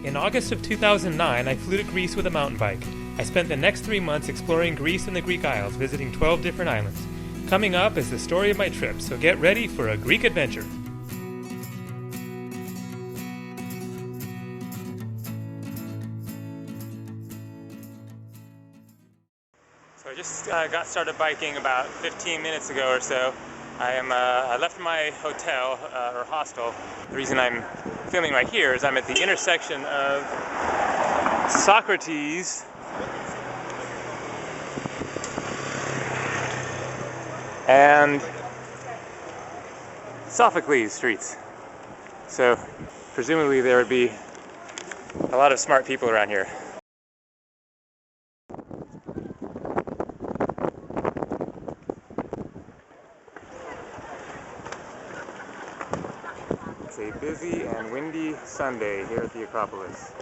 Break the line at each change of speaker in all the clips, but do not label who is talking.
In August of 2009, I flew to Greece with a mountain bike. I spent the next 3 months exploring Greece and the Greek Isles, visiting 12 different islands. Coming up is the story of my trip, so get ready for a Greek adventure. So I just got started biking about 15 minutes ago or so. I left my hotel or hostel. The reason I'm filming right here is I'm at the intersection of Socrates and Sophocles streets. So presumably there would be a lot of smart people around here. It's a busy and windy Sunday here at the Acropolis.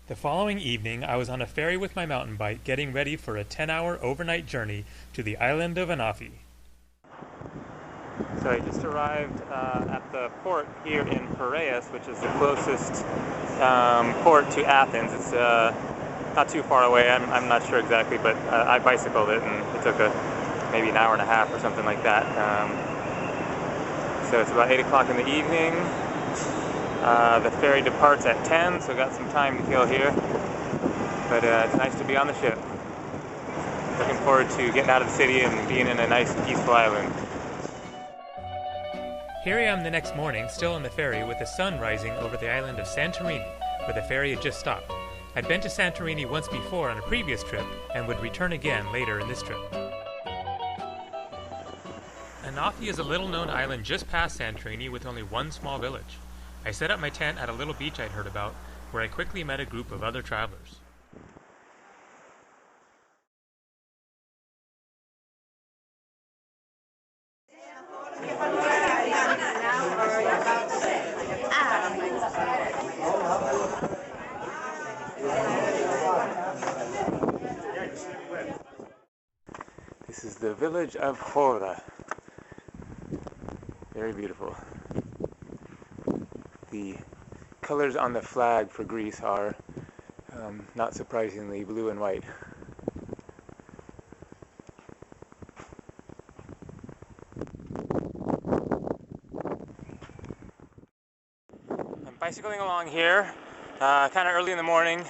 The following evening, I was on a ferry with my mountain bike getting ready for a 10-hour overnight journey to the island of Anafi. So I just arrived at the port here in Piraeus, which is the closest port to Athens. It's not too far away, I'm not sure exactly, but I bicycled it and it took maybe an hour and a half or something like that. So it's about 8 o'clock in the evening. The ferry departs at 10, so got some time to kill here. But it's nice to be on the ship. Looking forward to getting out of the city and being in a nice, peaceful island. Here I am the next morning, still on the ferry, with the sun rising over the island of Santorini, where the ferry had just stopped. I'd been to Santorini once before on a previous trip, and would return again later in this trip. Anafi is a little-known island just past Santorini with only one small village. I set up my tent at a little beach I'd heard about, where I quickly met a group of other travelers. This is the village of Hora. Very beautiful. The colors on the flag for Greece are, not surprisingly, blue and white. I'm bicycling along here, kind of early in the morning,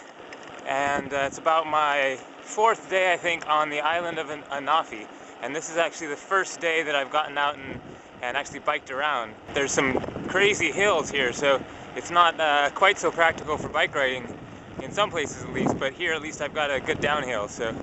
and it's about my 4th day, I think, on the island of Anafi. And this is actually the first day that I've gotten out and actually biked around. There's some crazy hills here, so it's not quite so practical for bike riding in some places at least, but here at least I've got a good downhill, so.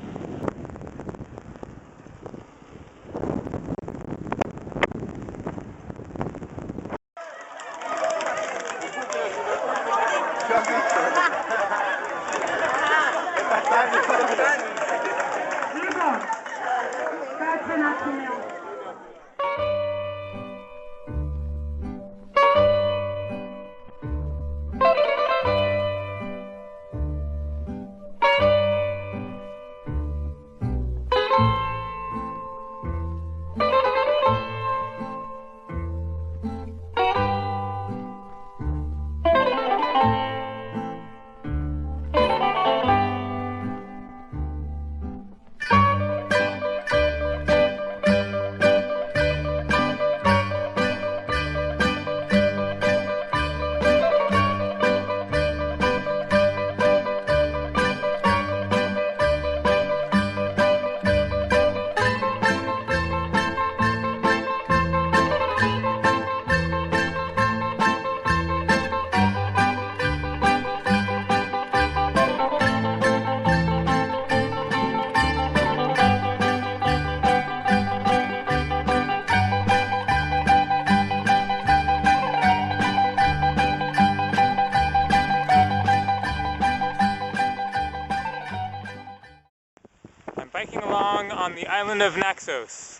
biking along on the island of Naxos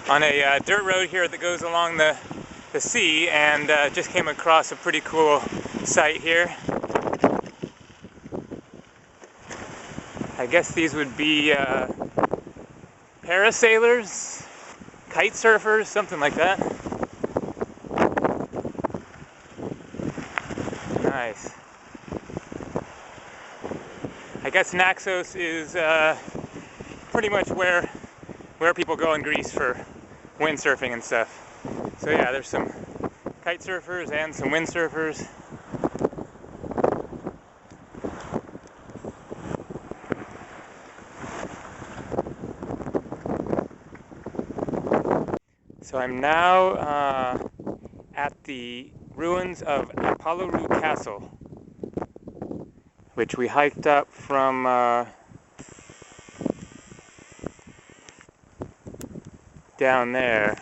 on a dirt road here that goes along the the sea, and just came across a pretty cool sight here. I guess these would be parasailers, kite surfers, something like that. Nice. I guess Naxos is pretty much where people go in Greece for windsurfing and stuff. So yeah, there's some kite surfers and some windsurfers. So I'm now at the ruins of Apolloru Castle, which we hiked up from down there.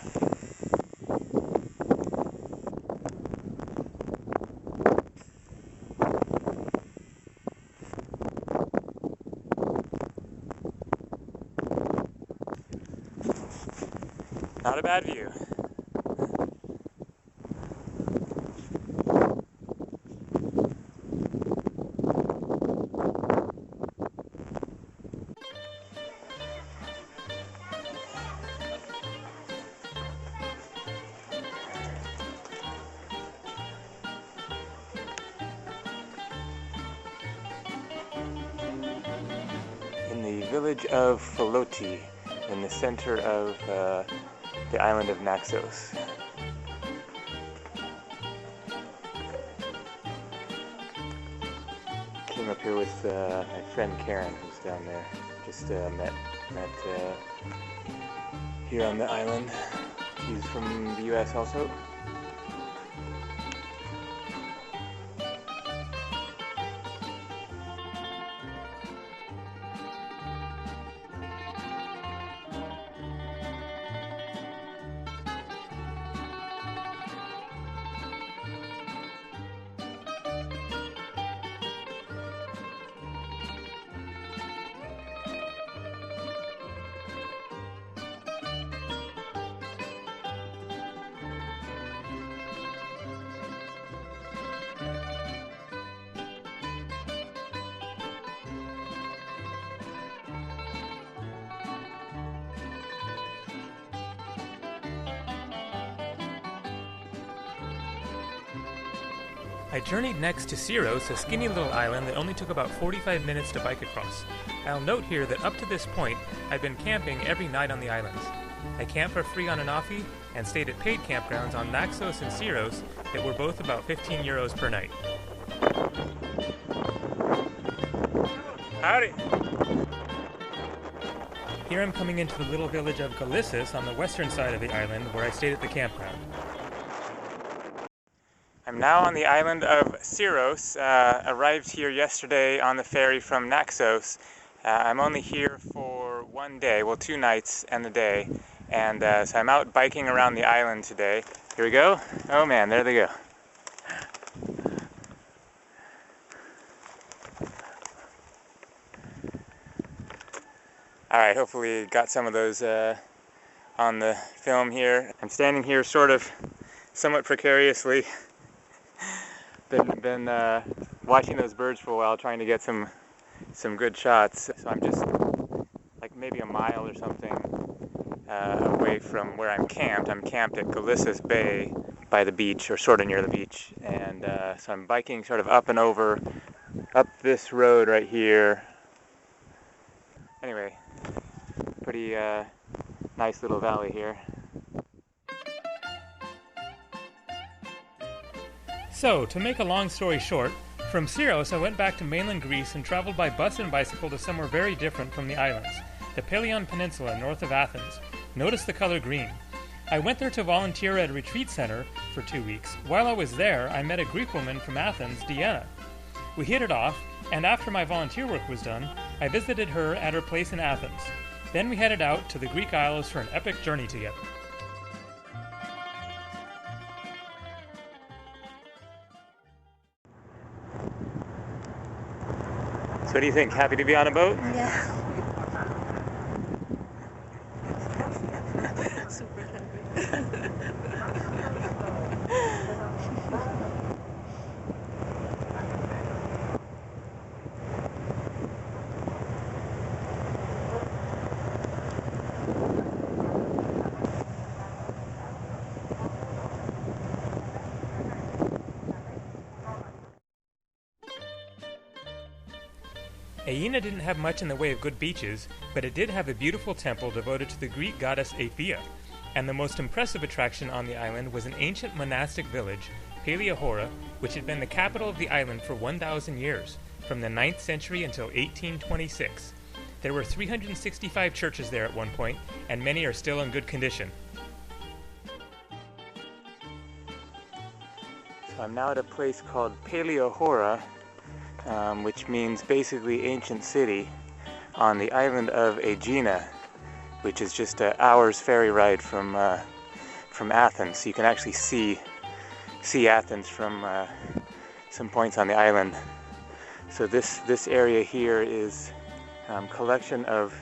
Not a bad view. In the village of Philoti, in the center of the island of Naxos. Came up here with my friend Karen, who's down there. Just met here on the island. She's from the US also. I journeyed next to Syros, a skinny little island that only took about 45 minutes to bike across. I'll note here that up to this point, I've been camping every night on the islands. I camped for free on Anafi and stayed at paid campgrounds on Naxos and Syros that were both about 15 euros per night.
Howdy!
Here I'm coming into the little village of Galissis on the western side of the island where I stayed at the campground. I'm now on the island of Syros, arrived here yesterday on the ferry from Naxos. I'm only here for one day, well 2 nights and a day, and so I'm out biking around the island today. Here we go. Oh man, there they go. Alright, hopefully got some of those on the film here. I'm standing here sort of somewhat precariously. Been watching those birds for a while, trying to get some good shots. So I'm just like maybe a mile or something away from where I'm camped. I'm camped at Galissis Bay by the beach, or sort of near the beach. And so I'm biking sort of up and over, up this road right here. Anyway, pretty nice little valley here. So, to make a long story short, from Syros I went back to mainland Greece and traveled by bus and bicycle to somewhere very different from the islands, the Pelion Peninsula north of Athens. Notice the color green. I went there to volunteer at a retreat center for 2 weeks. While I was there, I met a Greek woman from Athens, Dianna. We hit it off, and after my volunteer work was done, I visited her at her place in Athens. Then we headed out to the Greek Isles for an epic journey together. So what do you think? Happy to be on a boat?
Yeah. Super happy.
Aegina didn't have much in the way of good beaches, but it did have a beautiful temple devoted to the Greek goddess Athea, and the most impressive attraction on the island was an ancient monastic village, Paleohora, which had been the capital of the island for 1,000 years, from the 9th century until 1826. There were 365 churches there at one point, and many are still in good condition. So I'm now at a place called Paleohora, which means basically ancient city, on the island of Aegina, which is just an hour's ferry ride from Athens. So you can actually see Athens from some points on the island. So this area here is collection of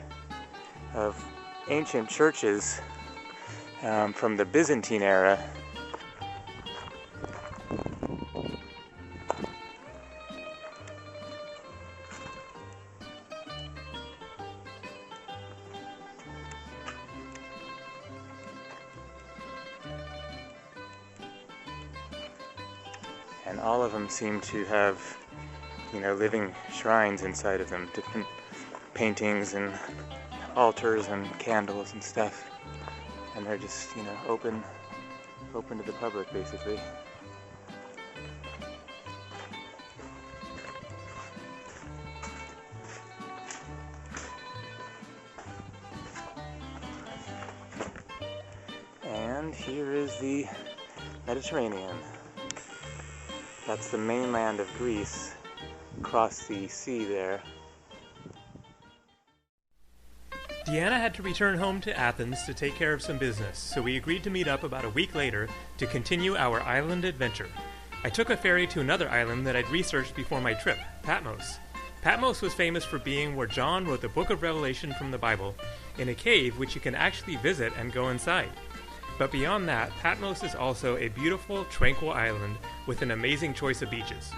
ancient churches from the Byzantine era. And all of them seem to have, living shrines inside of them, different paintings and altars and candles and stuff. And they're just, open to the public, basically. And here is the Mediterranean. That's the mainland of Greece, across the sea there. Dianna had to return home to Athens to take care of some business, so we agreed to meet up about a week later to continue our island adventure. I took a ferry to another island that I'd researched before my trip, Patmos. Patmos was famous for being where John wrote the book of Revelation from the Bible, in a cave which you can actually visit and go inside. But beyond that, Patmos is also a beautiful, tranquil island with an amazing choice of beaches.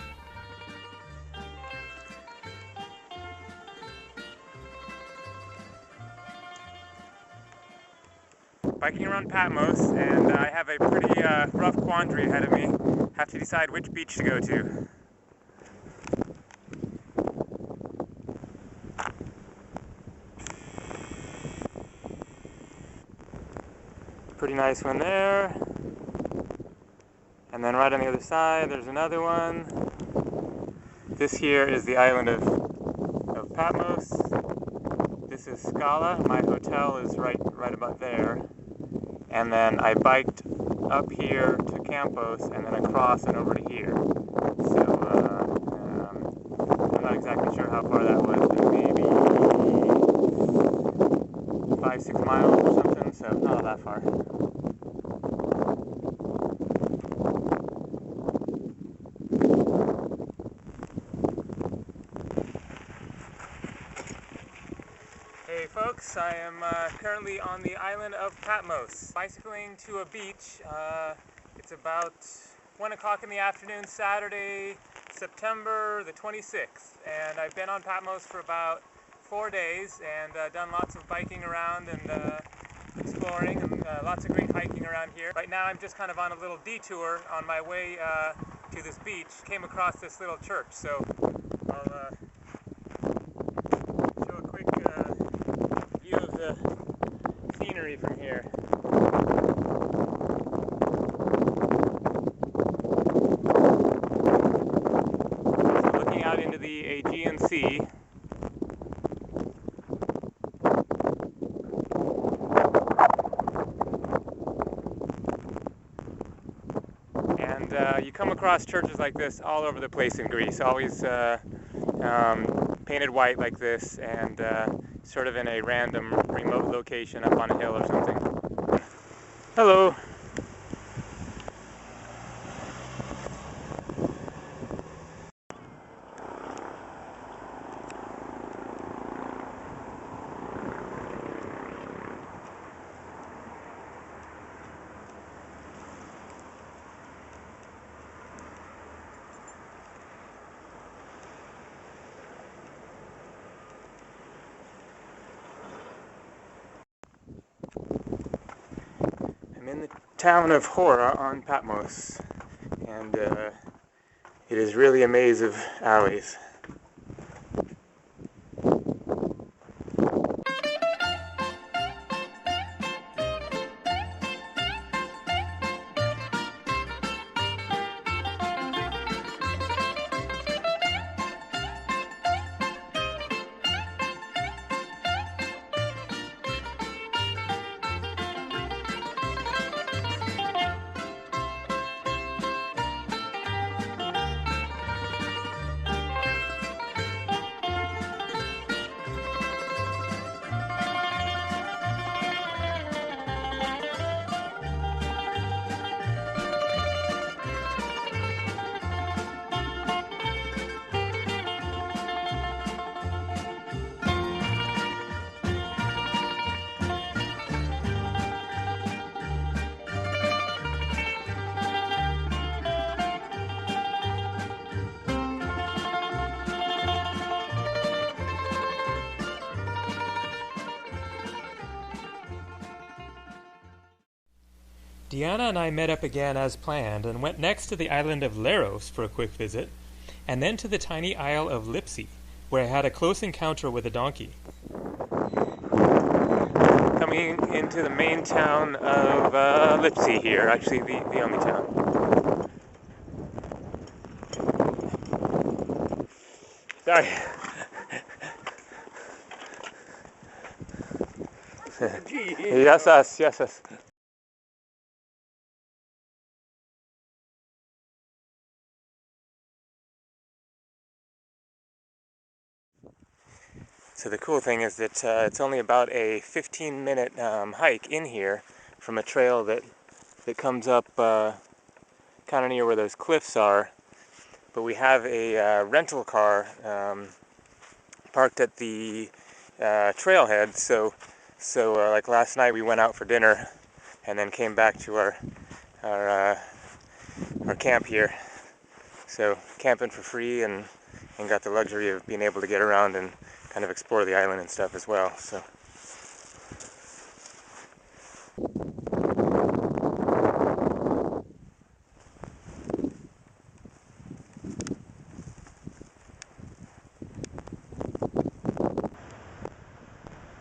Biking around Patmos, and I have a pretty rough quandary ahead of me. Have to decide which beach to go to. Pretty nice one there, and then right on the other side there's another one. This here is the island of Patmos. This is Scala. My hotel is right about there, and then I biked up here to Campos and then across and over to here. So I'm not exactly sure how far that was, but maybe 5-6 miles or something, so not that far. Hey folks, I am currently on the island of Patmos, bicycling to a beach. It's about 1 o'clock in the afternoon, Saturday, September the 26th, and I've been on Patmos for about 4 days and done lots of biking around and exploring, and lots of great hiking around here. Right now I'm just kind of on a little detour on my way to this beach. Came across this little church, so I'll show a quick view of the scenery from here. So looking out into the Aegean Sea. You come across churches like this all over the place in Greece, always painted white like this, and sort of in a random remote location up on a hill or something. Hello! I'm in the town of Hora on Patmos, and it is really a maze of alleys. Dianna and I met up again as planned and went next to the island of Leros for a quick visit, and then to the tiny isle of Lipsy, where I had a close encounter with a donkey. Coming into the main town of Lipsy here, actually the only town. Sorry. Yes. So the cool thing is that it's only about a 15-minute hike in here from a trail that comes up kind of near where those cliffs are. But we have a rental car parked at the trailhead. So like last night we went out for dinner and then came back to our camp here. So camping for free and got the luxury of being able to get around and kind of explore the island and stuff as well. So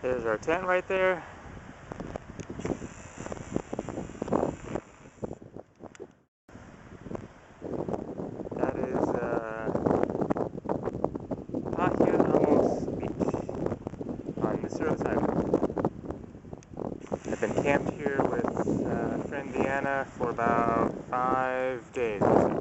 there's our tent right there. That is on the Syros Island. I've been camped here with friend Dianna for about 5 days or so.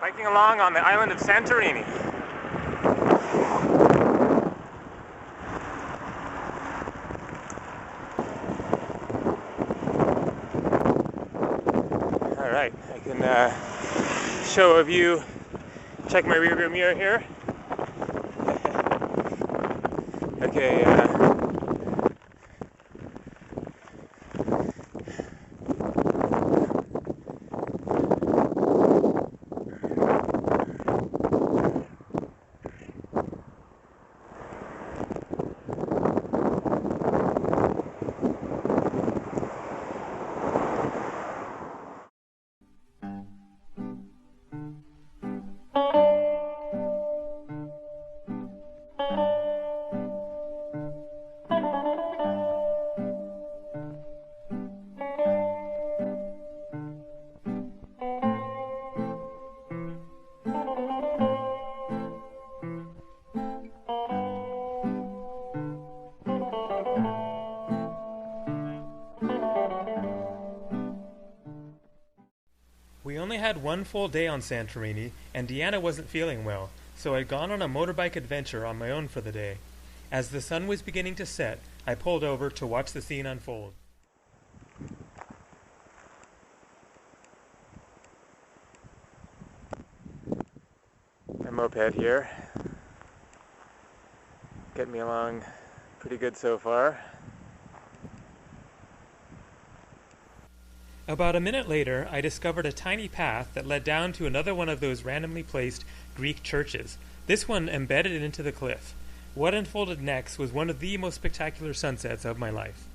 Biking along on the island of Santorini. Alright, I can show a view, check my rearview mirror here. Okay, we only had one full day on Santorini, and Dianna wasn't feeling well, so I'd gone on a motorbike adventure on my own for the day. As the sun was beginning to set, I pulled over to watch the scene unfold. My moped here, getting me along pretty good so far. About a minute later, I discovered a tiny path that led down to another one of those randomly placed Greek churches, this one embedded into the cliff. What unfolded next was one of the most spectacular sunsets of my life.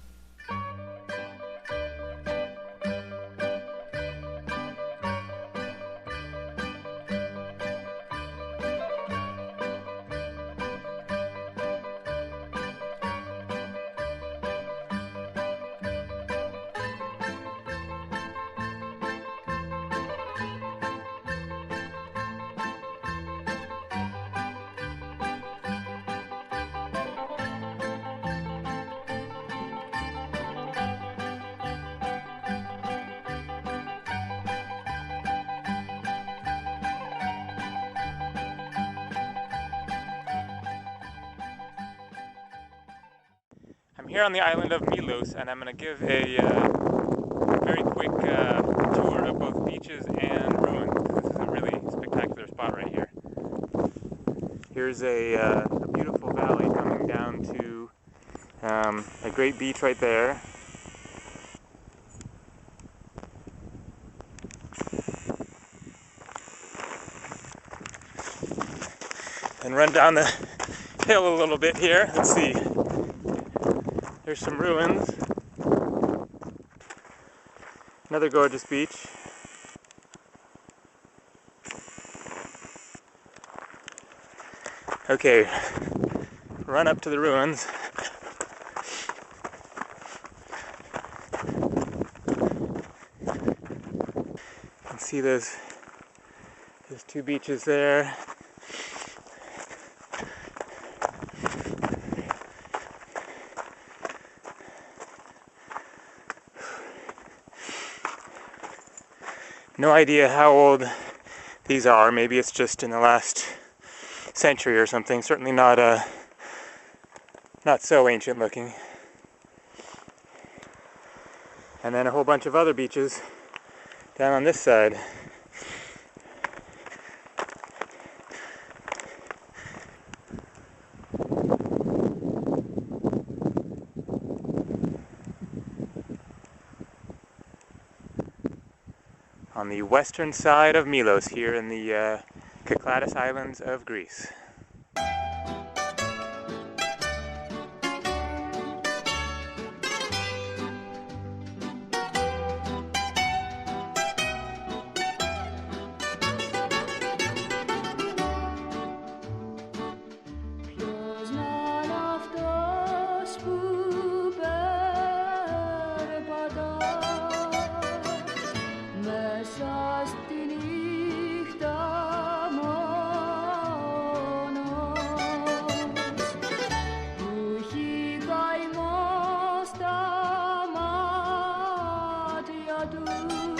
here on the island of Milos, and I'm going to give a very quick tour of both beaches and ruins. This is a really spectacular spot right here. Here's a beautiful valley coming down to a great beach right there. And run down the hill a little bit here. Let's see. There's some ruins. Another gorgeous beach. Okay, run up to the ruins. You can see there's two beaches there. No idea how old these are. Maybe it's just in the last century or something. Certainly not so ancient looking. And then a whole bunch of other beaches down on this side. On the western side of Milos, here in the Cyclades Islands of Greece.
Do